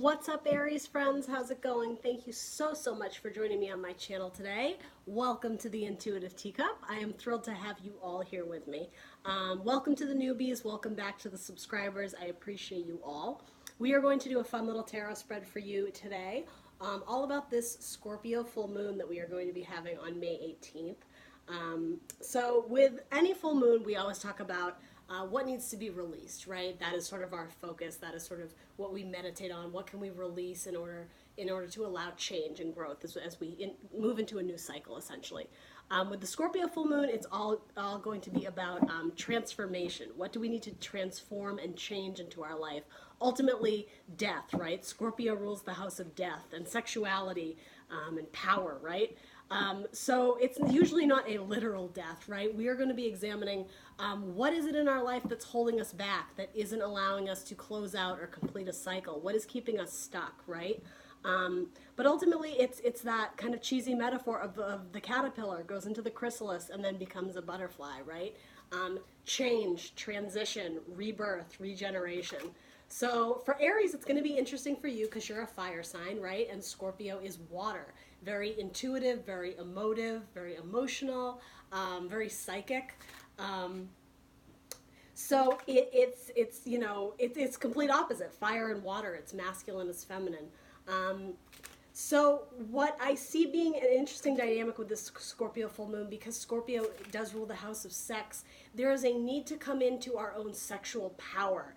What's up, Aries friends? How's it going? Thank you so much for joining me on my channel today. Welcome to the Intuitive Teacup. I am thrilled to have you all here with me. Welcome to the newbies. Welcome back to the subscribers. I appreciate you all. We are going to do a fun little tarot spread for you today, all about this Scorpio full moon that we are going to be having on May 18th. So with any full moon, we always talk about what needs to be released, right? That is sort of our focus. That is sort of what we meditate on. What can we release in order to allow change and growth as we move into a new cycle, essentially. With the Scorpio full moon, it's all going to be about transformation. What do we need to transform and change into our life? Ultimately, death, right? Scorpio rules the house of death and sexuality and power, right? So it's usually not a literal death, right? We are going to be examining what is it in our life that's holding us back, that isn't allowing us to close out or complete a cycle? What is keeping us stuck, right? But ultimately, it's that kind of cheesy metaphor of the caterpillar goes into the chrysalis and then becomes a butterfly, right? Change, transition, rebirth, regeneration. So for Aries, it's going to be interesting for you because you're a fire sign, right? And Scorpio is water. Very intuitive, very emotive, very emotional, very psychic. So it's complete opposite. Fire and water. It's masculine, it's feminine. So what I see being an interesting dynamic with this Scorpio full moon, because Scorpio does rule the house of sex, there is a need to come into our own sexual power.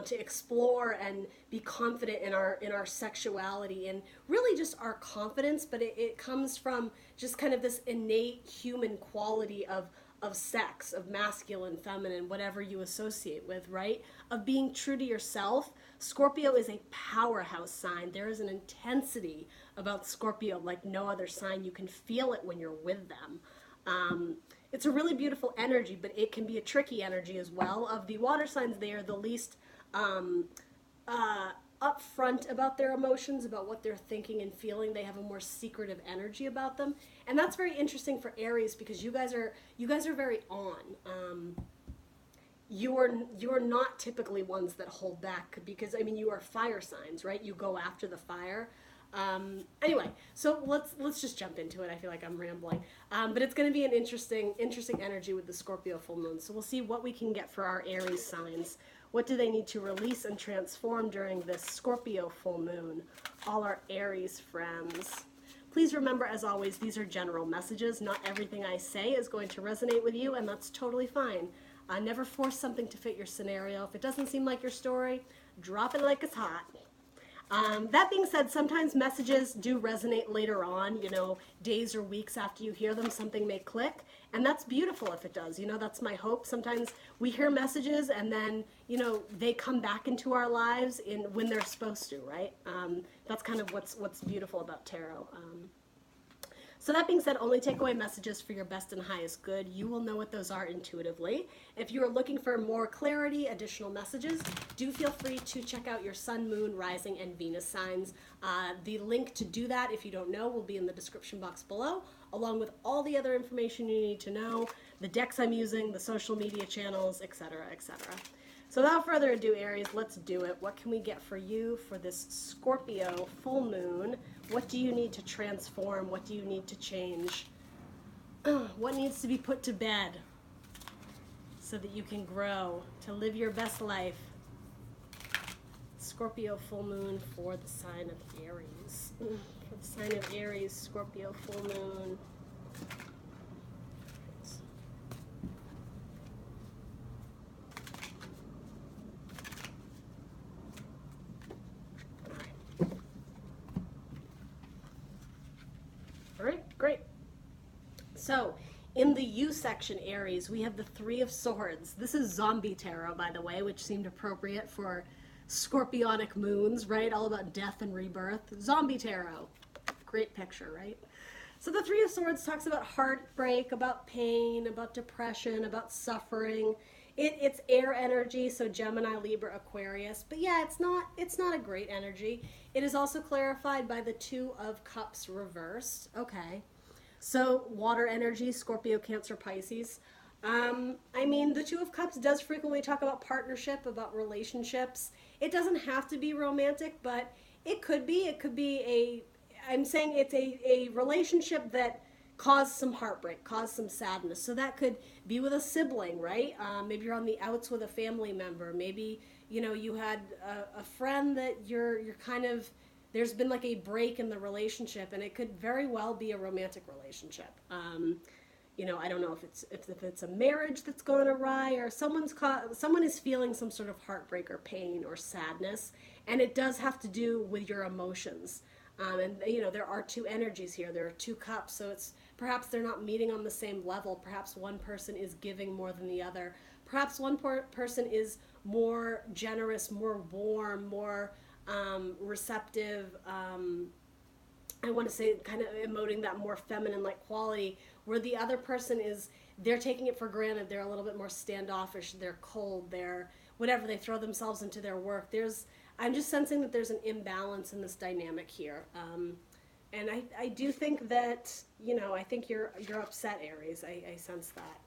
To explore and be confident in our sexuality and really just our confidence, but it comes from just kind of this innate human quality of sex, of masculine, feminine, whatever you associate with, right? Of being true to yourself. Scorpio is a powerhouse sign. There is an intensity about Scorpio like no other sign. You can feel it when you're with them. It's a really beautiful energy, but it can be a tricky energy as well. Of the water signs, they are the least upfront about their emotions, about what they're thinking and feeling. They have a more secretive energy about them, and that's very interesting for Aries because you guys are very on. You're not typically ones that hold back because I mean you are fire signs, right? You go after the fire. Anyway, so let's just jump into it. I feel like I'm rambling, but it's going to be an interesting energy with the Scorpio full moon. So we'll see what we can get for our Aries signs. What do they need to release and transform during this Scorpio full moon? All our Aries friends. Please remember, as always, these are general messages. Not everything I say is going to resonate with you, and that's totally fine. Never force something to fit your scenario. If it doesn't seem like your story, drop it like it's hot. That being said, sometimes messages do resonate later on, days or weeks after you hear them, something may click, and that's beautiful if it does. That's my hope. Sometimes we hear messages and then, they come back into our lives when they're supposed to, right? That's kind of what's beautiful about tarot. So that being said, only take away messages for your best and highest good. You will know what those are intuitively. If you are looking for more clarity, additional messages, do feel free to check out your Sun, Moon, Rising, and Venus signs. The link to do that, if you don't know, will be in the description box below, along with all the other information you need to know, the decks I'm using, the social media channels, etc., etc. So without further ado, Aries, let's do it. What can we get for you for this Scorpio full moon? What do you need to transform? What do you need to change? What needs to be put to bed so that you can grow, to live your best life? Scorpio full moon for the sign of Aries. For the sign of Aries, Scorpio full moon. Great. So, in the U section, Aries, we have the Three of Swords. This is zombie tarot, by the way, which seemed appropriate for scorpionic moons, right? All about death and rebirth. Zombie tarot. Great picture, right? So the Three of Swords talks about heartbreak, about pain, about depression, about suffering. It's air energy, so Gemini, Libra, Aquarius. But yeah, it's not a great energy. It is also clarified by the Two of Cups reversed. Okay. So water energy, Scorpio, Cancer, Pisces. I mean, the Two of Cups does frequently talk about partnership, about relationships. It doesn't have to be romantic, but it could be. It could be I'm saying it's a relationship that caused some heartbreak, caused some sadness. So that could be with a sibling, right? Maybe you're on the outs with a family member. Maybe, you had a friend that you're kind of, there's been like a break in the relationship, and it could very well be a romantic relationship. I don't know if it's a marriage that's going awry, or someone is feeling some sort of heartbreak or pain or sadness, and it does have to do with your emotions. And there are two energies here. There are two cups, so it's perhaps they're not meeting on the same level. Perhaps one person is giving more than the other. Perhaps one person is more generous, more warm, more receptive. I want to say kind of emoting that more feminine like quality, where the other person is, they're taking it for granted. They're a little bit more standoffish. They're cold. They're whatever. They throw themselves into their work. I'm just sensing that there's an imbalance in this dynamic here. And I do think that, I think you're upset, Aries. I sense that.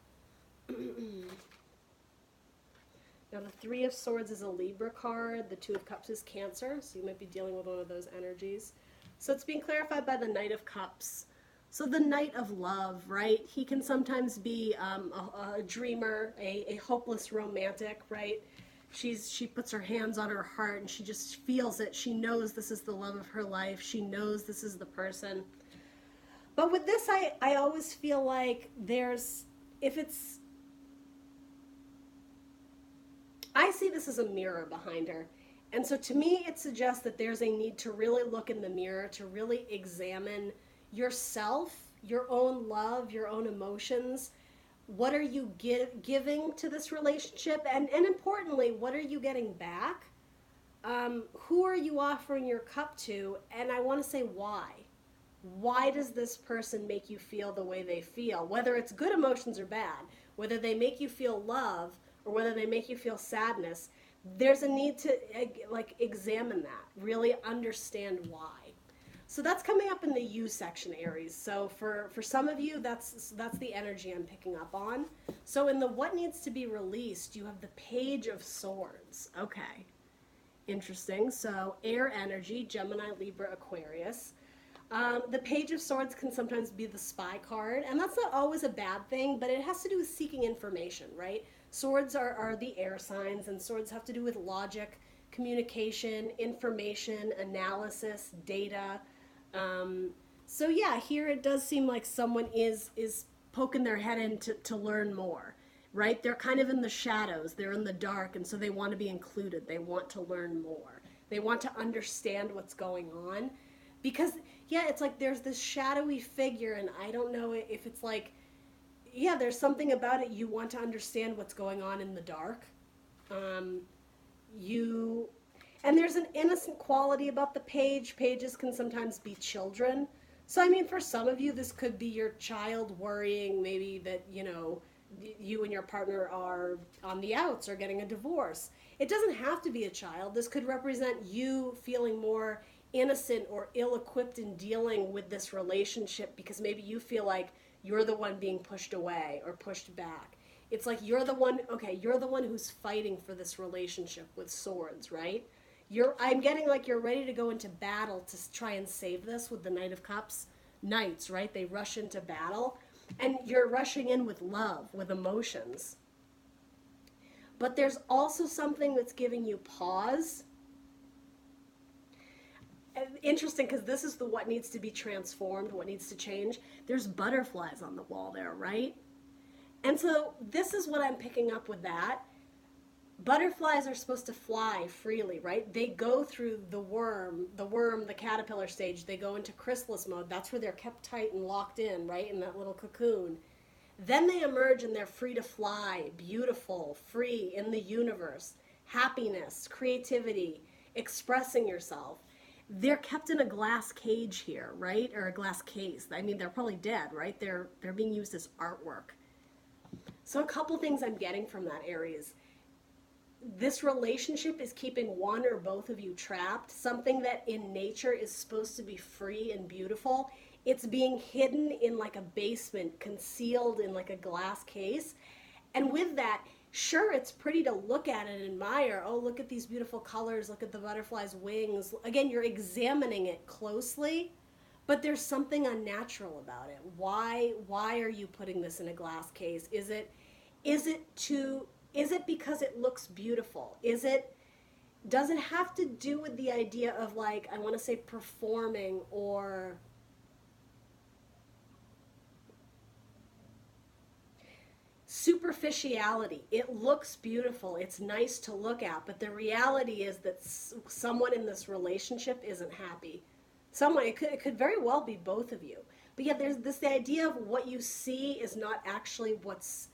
Now, the Three of Swords is a Libra card. The Two of Cups is Cancer, so you might be dealing with one of those energies. So it's being clarified by the Knight of Cups. So the Knight of Love, right? He can sometimes be a dreamer, a hopeless romantic, right? She puts her hands on her heart and she just feels it. She knows this is the love of her life. She knows this is the person. But with this, I always feel like I see this as a mirror behind her. And so to me, it suggests that there's a need to really look in the mirror, to really examine yourself, your own love, your own emotions. What are you giving to this relationship? And importantly, what are you getting back? Who are you offering your cup to? And I want to say why. Why does this person make you feel the way they feel? Whether it's good emotions or bad, whether they make you feel love or whether they make you feel sadness, there's a need to examine that, really understand why. So that's coming up in the you section, Aries. So for some of you, that's the energy I'm picking up on. So in the what needs to be released, you have the Page of Swords. Okay, interesting. So air energy, Gemini, Libra, Aquarius. The Page of Swords can sometimes be the spy card, and that's not always a bad thing, but it has to do with seeking information, right? Swords are the air signs, and swords have to do with logic, communication, information, analysis, data. So yeah, here it does seem like someone is poking their head in to learn more, right? They're kind of in the shadows, they're in the dark, and so they want to be included. They want to learn more. They want to understand what's going on. Because, yeah, it's like there's this shadowy figure, and I don't know if it's like, yeah, there's something about it. You want to understand what's going on in the dark. And there's an innocent quality about the page. Pages can sometimes be children. So, I mean, for some of you, this could be your child worrying maybe that, you and your partner are on the outs or getting a divorce. It doesn't have to be a child. This could represent you feeling more innocent or ill-equipped in dealing with this relationship because maybe you feel like you're the one being pushed away or pushed back. It's like you're the one who's fighting for this relationship with swords, right? I'm getting like you're ready to go into battle to try and save this with the Knight of Cups. Knights, right? They rush into battle. And you're rushing in with love, with emotions. But there's also something that's giving you pause. Interesting, because this is what needs to be transformed, what needs to change. There's butterflies on the wall there, right? And so this is what I'm picking up with that. Butterflies are supposed to fly freely, right? They go through the caterpillar stage. They go into chrysalis mode. That's where they're kept tight and locked in, right? In that little cocoon. Then they emerge and they're free to fly, beautiful, free in the universe. Happiness, creativity, expressing yourself. They're kept in a glass cage here, right? Or a glass case. I mean, they're probably dead, right? They're being used as artwork. So a couple things I'm getting from that, Aries. This relationship is keeping one or both of you trapped. Something that in nature is supposed to be free and beautiful. It's being hidden in like a basement, concealed in like a glass case. And with that, sure, it's pretty to look at and admire. Oh, look at these beautiful colors. Look at the butterfly's wings. Again, you're examining it closely, but there's something unnatural about it. Why are you putting this in a glass case? Is it because it looks beautiful? Does it have to do with the idea of, like, I want to say performing, or superficiality? It looks beautiful, it's nice to look at, but the reality is that someone in this relationship isn't happy. Someone, it could very well be both of you. But yet there's this, the idea of what you see is not actually what's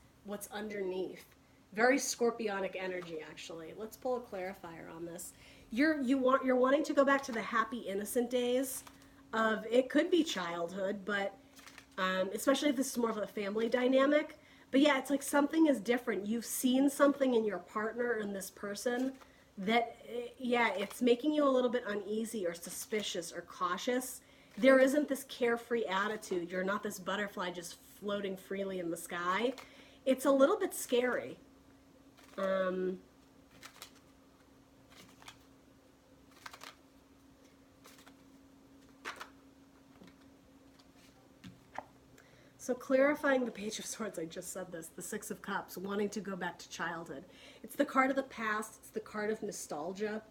underneath. Very scorpionic energy, actually. Let's pull a clarifier on this. You're wanting to go back to the happy, innocent days of, it could be childhood, but especially if this is more of a family dynamic. But yeah, it's like something is different. You've seen something in your partner, in this person, that, yeah, it's making you a little bit uneasy or suspicious or cautious. There isn't this carefree attitude. You're not this butterfly just floating freely in the sky. It's a little bit scary. So clarifying the Page of Swords, I just said this, the Six of Cups, wanting to go back to childhood. It's the card of the past. It's the card of nostalgia.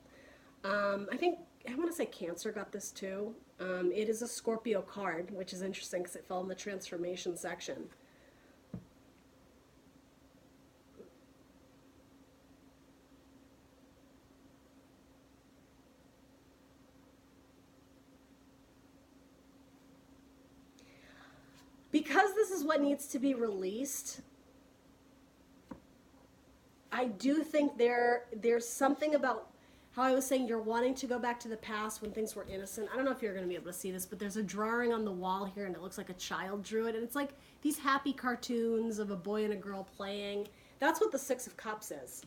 I think, I want to say Cancer got this too. It is a Scorpio card, which is interesting because it fell in the transformation section. Because this is what needs to be released, I do think there's something about how I was saying you're wanting to go back to the past when things were innocent. I don't know if you're going to be able to see this, but there's a drawing on the wall here, and it looks like a child drew it. And it's like these happy cartoons of a boy and a girl playing. That's what the Six of Cups is.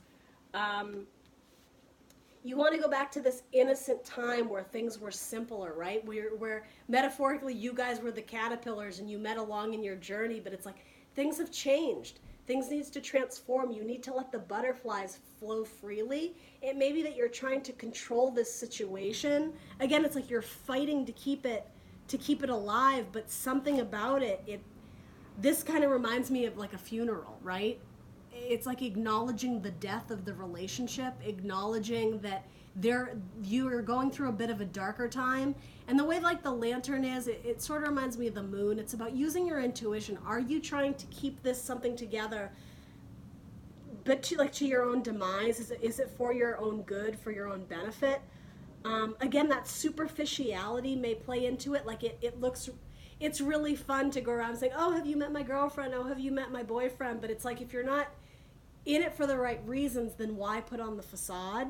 You want to go back to this innocent time where things were simpler, right? Where metaphorically you guys were the caterpillars and you met along in your journey, but it's like things have changed. Things needs to transform. You need to let the butterflies flow freely. It may be that you're trying to control this situation. Again, it's like you're fighting to keep it alive, but something about this kind of reminds me of like a funeral, right? It's like acknowledging the death of the relationship, acknowledging that you are going through a bit of a darker time. And the way like the lantern is, it sort of reminds me of the moon. It's about using your intuition. Are you trying to keep this something together, but to your own demise? Is it for your own good, for your own benefit? Again, that superficiality may play into it. Like it's really fun to go around saying, oh, have you met my girlfriend? Oh, have you met my boyfriend? But it's like, if you're not in it for the right reasons, then why put on the facade?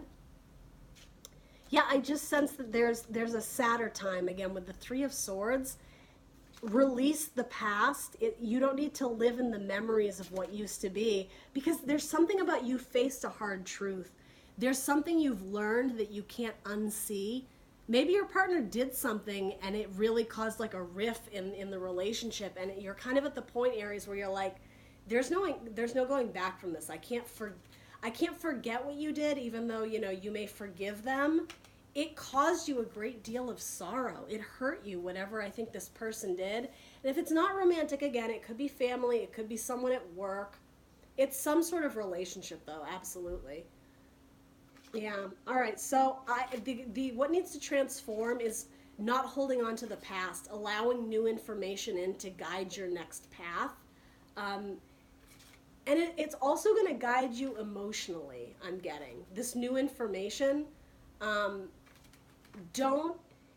Yeah, I just sense that there's a sadder time, again, with the Three of Swords. Release the past. You don't need to live in the memories of what used to be, because there's something about you faced a hard truth. There's something you've learned that you can't unsee. Maybe your partner did something and it really caused like a rift in the relationship, and you're kind of at the point, Aries, where you're like, there's no going back from this. I can't forget what you did, even though, you may forgive them. It caused you a great deal of sorrow. It hurt you, whatever I think this person did. And if it's not romantic, again, it could be family, it could be someone at work. It's some sort of relationship, though, absolutely. Yeah. All right. So what needs to transform is not holding on to the past, allowing new information in to guide your next path. And it's also going to guide you emotionally, I'm getting. This new information,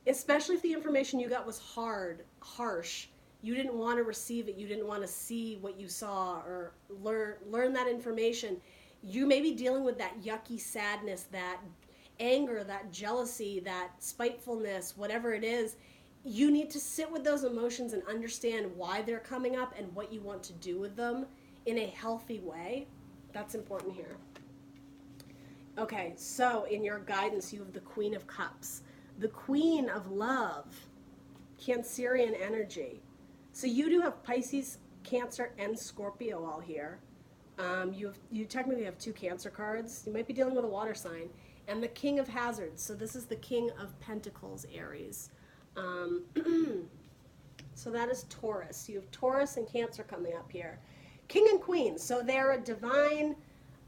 especially if the information you got was harsh, you didn't want to receive it, you didn't want to see what you saw or learn that information. You may be dealing with that yucky sadness, that anger, that jealousy, that spitefulness, whatever it is. You need to sit with those emotions and understand why they're coming up and what you want to do with them in a healthy way. That's important here. Okay, so in your guidance, you have the Queen of Cups, the Queen of Love, Cancerian energy. So you do have Pisces, Cancer, and Scorpio all here. You technically have two Cancer cards. You might be dealing with a water sign. And the King of Hazards. So this is the King of Pentacles, Aries. So that is Taurus. You have Taurus and Cancer coming up here. King and Queen. So they're a divine...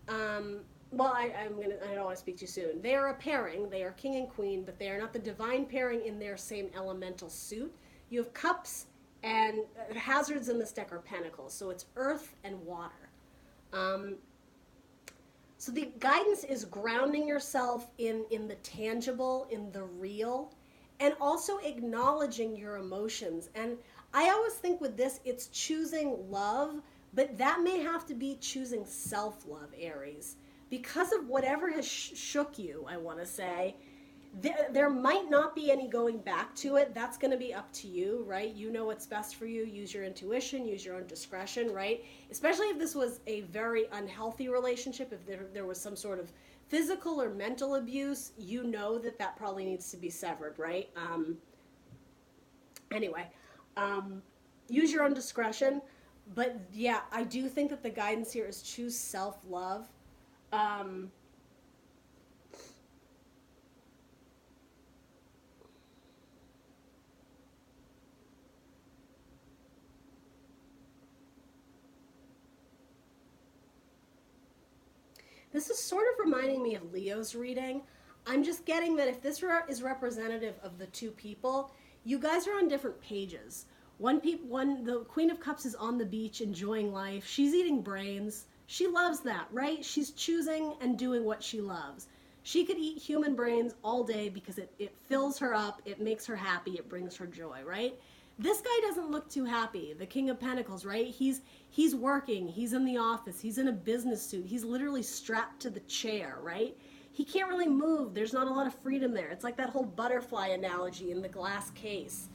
well, I don't want to speak too soon. They are a pairing. They are king and queen, but they are not the divine pairing in their same elemental suit. You have cups, and hazards in this deck are pentacles. So it's earth and water. So the guidance is grounding yourself in the tangible, in the real, and also acknowledging your emotions. And I always think with this, it's choosing love, but that may have to be choosing self-love, Aries. Because of whatever has shook you, I want to say, there might not be any going back to it. That's going to be up to you, right? You know what's best for you. Use your intuition, use your own discretion, right? Especially if this was a very unhealthy relationship, if there was some sort of physical or mental abuse, you know that probably needs to be severed, right? Anyway, use your own discretion. But yeah, I do think that the guidance here is choose self-love. This is sort of reminding me of Leo's reading. I'm just getting that if this is representative of the two people, you guys are on different pages. The Queen of Cups is on the beach enjoying life. She's eating brains. She loves that, right? She's choosing and doing what she loves. She could eat human brains all day because it fills her up, it makes her happy, it brings her joy, right? This guy doesn't look too happy, the King of Pentacles, right? He's working, he's in the office, he's in a business suit, he's literally strapped to the chair, right? He can't really move, there's not a lot of freedom there. It's like that whole butterfly analogy in the glass case.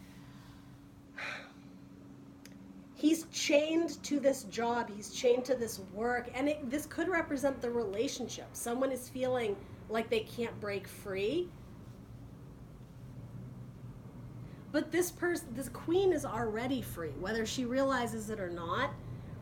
He's chained to this job, he's chained to this work, and this could represent the relationship. Someone is feeling like they can't break free. But this queen is already free, whether she realizes it or not.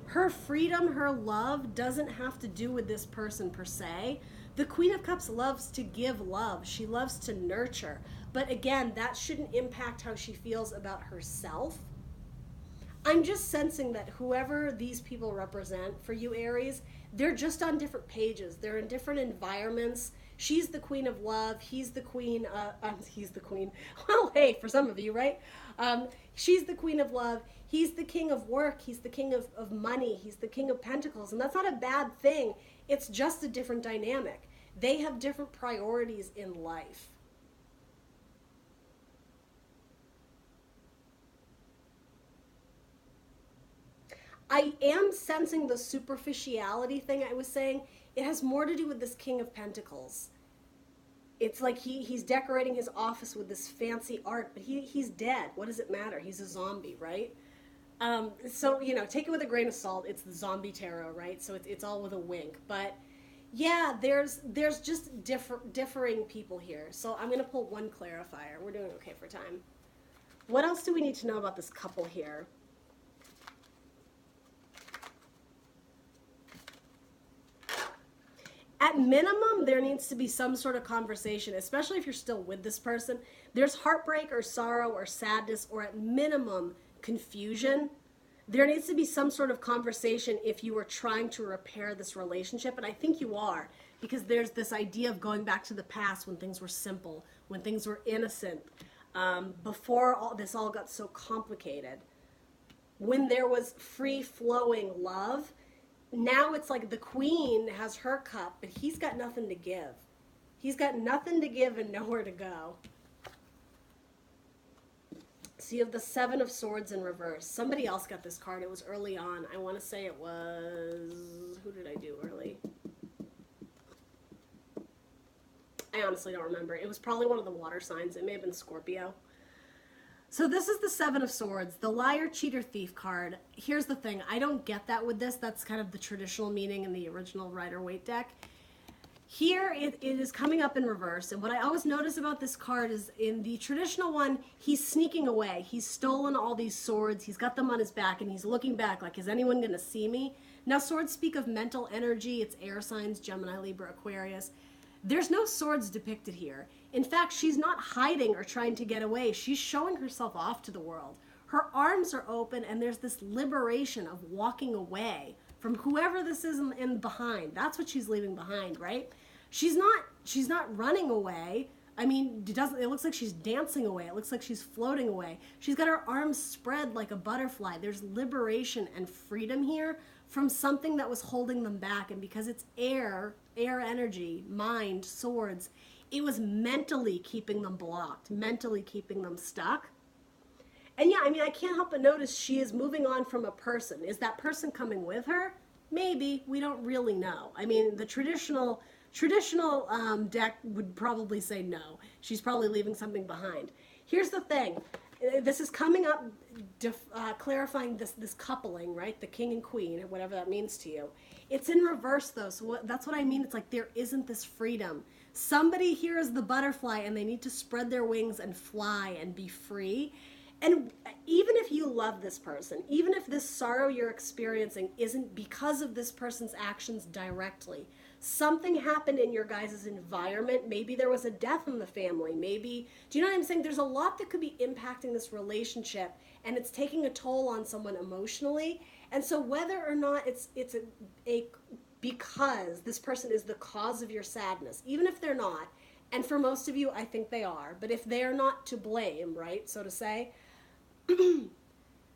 Her freedom, her love doesn't have to do with this person per se. The Queen of Cups loves to give love. She loves to nurture. But again, that shouldn't impact how she feels about herself. I'm just sensing that whoever these people represent for you, Aries, they're just on different pages. They're in different environments. She's the Queen of Love. He's the Queen. He's the Queen. Well, hey, for some of you, right? She's the Queen of Love. He's the King of Work. He's the King of Money. He's the King of Pentacles. And that's not a bad thing. It's just a different dynamic. They have different priorities in life. I am sensing the superficiality thing I was saying. It has more to do with this King of Pentacles. It's like he's decorating his office with this fancy art, but he's dead. What does it matter? He's a zombie, right? So, take it with a grain of salt. It's the zombie tarot, right? So it's all with a wink. But yeah, there's just differing people here. So I'm going to pull one clarifier. We're doing okay for time. What else do we need to know about this couple here? At minimum, there needs to be some sort of conversation, especially if you're still with this person. There's heartbreak or sorrow or sadness or at minimum confusion. There needs to be some sort of conversation if you are trying to repair this relationship, and I think you are, because there's this idea of going back to the past when things were simple, when things were innocent, before this all got so complicated. When there was free-flowing love, now it's like the queen has her cup, but he's got nothing to give. He's got nothing to give and nowhere to go. So you have the Seven of Swords in reverse. Somebody else got this card. It was early on. I want to say it was... Who did I do early? I honestly don't remember. It was probably one of the water signs. It may have been Scorpio. So this is the Seven of Swords, the liar, cheater, thief card. Here's the thing. I don't get that with this. That's kind of the traditional meaning in the original Rider-Waite deck. Here it is coming up in reverse. And what I always notice about this card is in the traditional one, he's sneaking away. He's stolen all these swords. He's got them on his back and he's looking back like, is anyone going to see me? Now, swords speak of mental energy. It's air signs, Gemini, Libra, Aquarius. There's no swords depicted here. In fact, she's not hiding or trying to get away. She's showing herself off to the world. Her arms are open, and there's this liberation of walking away from whoever this is in behind. That's what she's leaving behind, right? She's not running away. I mean, it looks like she's dancing away. It looks like she's floating away. She's got her arms spread like a butterfly. There's liberation and freedom here from something that was holding them back. And because it's air energy, mind, swords, it was mentally keeping them blocked, mentally keeping them stuck. And yeah, I mean, I can't help but notice she is moving on from a person. Is that person coming with her? Maybe. We don't really know. I mean, the traditional deck would probably say no. She's probably leaving something behind. Here's the thing. This is coming up, clarifying this coupling, right? The king and queen, or whatever that means to you. It's in reverse, though. So that's what I mean. It's like there isn't this freedom. Somebody here is the butterfly, and they need to spread their wings and fly and be free. And even if you love this person, even if this sorrow you're experiencing isn't because of this person's actions directly, something happened in your guys' environment. Maybe there was a death in the family. Maybe, do you know what I'm saying? There's a lot that could be impacting this relationship, and it's taking a toll on someone emotionally. And so whether or not it's because this person is the cause of your sadness, even if they're not, and for most of you, I think they are, but if they're not to blame, right, so to say,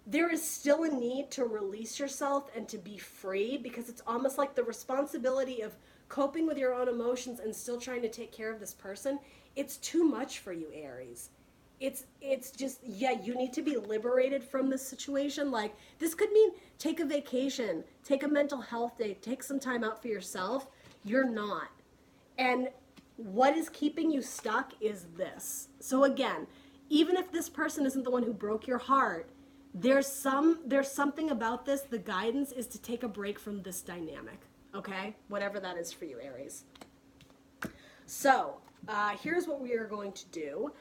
there is still a need to release yourself and to be free, because it's almost like the responsibility of coping with your own emotions and still trying to take care of this person. It's too much for you, Aries. It's just, yeah, you need to be liberated from this situation. Like, this could mean take a vacation, take a mental health day, take some time out for yourself. You're not. And what is keeping you stuck is this. So again, even if this person isn't the one who broke your heart, there's something about this. The guidance is to take a break from this dynamic, okay? Whatever that is for you, Aries. So here's what we are going to do.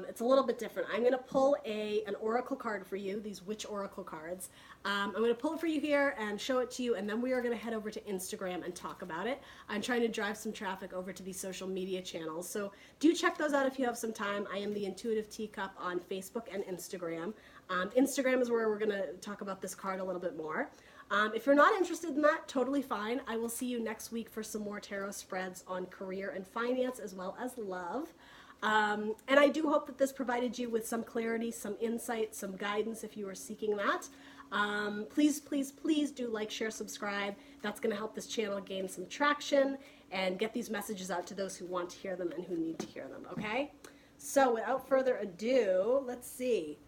It's a little bit different. I'm going to pull an oracle card for you, these witch oracle cards. I'm going to pull it for you here and show it to you, and then we are going to head over to Instagram and talk about it. I'm trying to drive some traffic over to these social media channels, so do check those out if you have some time. I am the Intuitive Teacup on Facebook and Instagram. Instagram is where we're going to talk about this card a little bit more. If you're not interested in that, totally fine. I will see you next week for some more tarot spreads on career and finance, as well as love. And I do hope that this provided you with some clarity, some insight, some guidance if you are seeking that. Please, please, please do like, share, subscribe. That's going to help this channel gain some traction and get these messages out to those who want to hear them and who need to hear them, okay? So without further ado, let's see.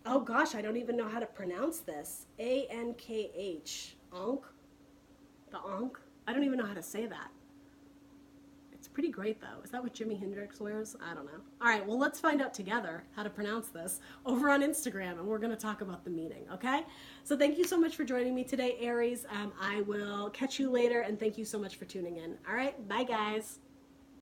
Oh gosh, I don't even know how to pronounce this. A-N-K-H. Ankh? The Ankh? I don't even know how to say that. It's pretty great, though. Is that what Jimi Hendrix wears? I don't know. All right, well, let's find out together how to pronounce this over on Instagram, and we're going to talk about the meaning, okay? So thank you so much for joining me today, Aries. I will catch you later, and thank you so much for tuning in. All right, bye, guys.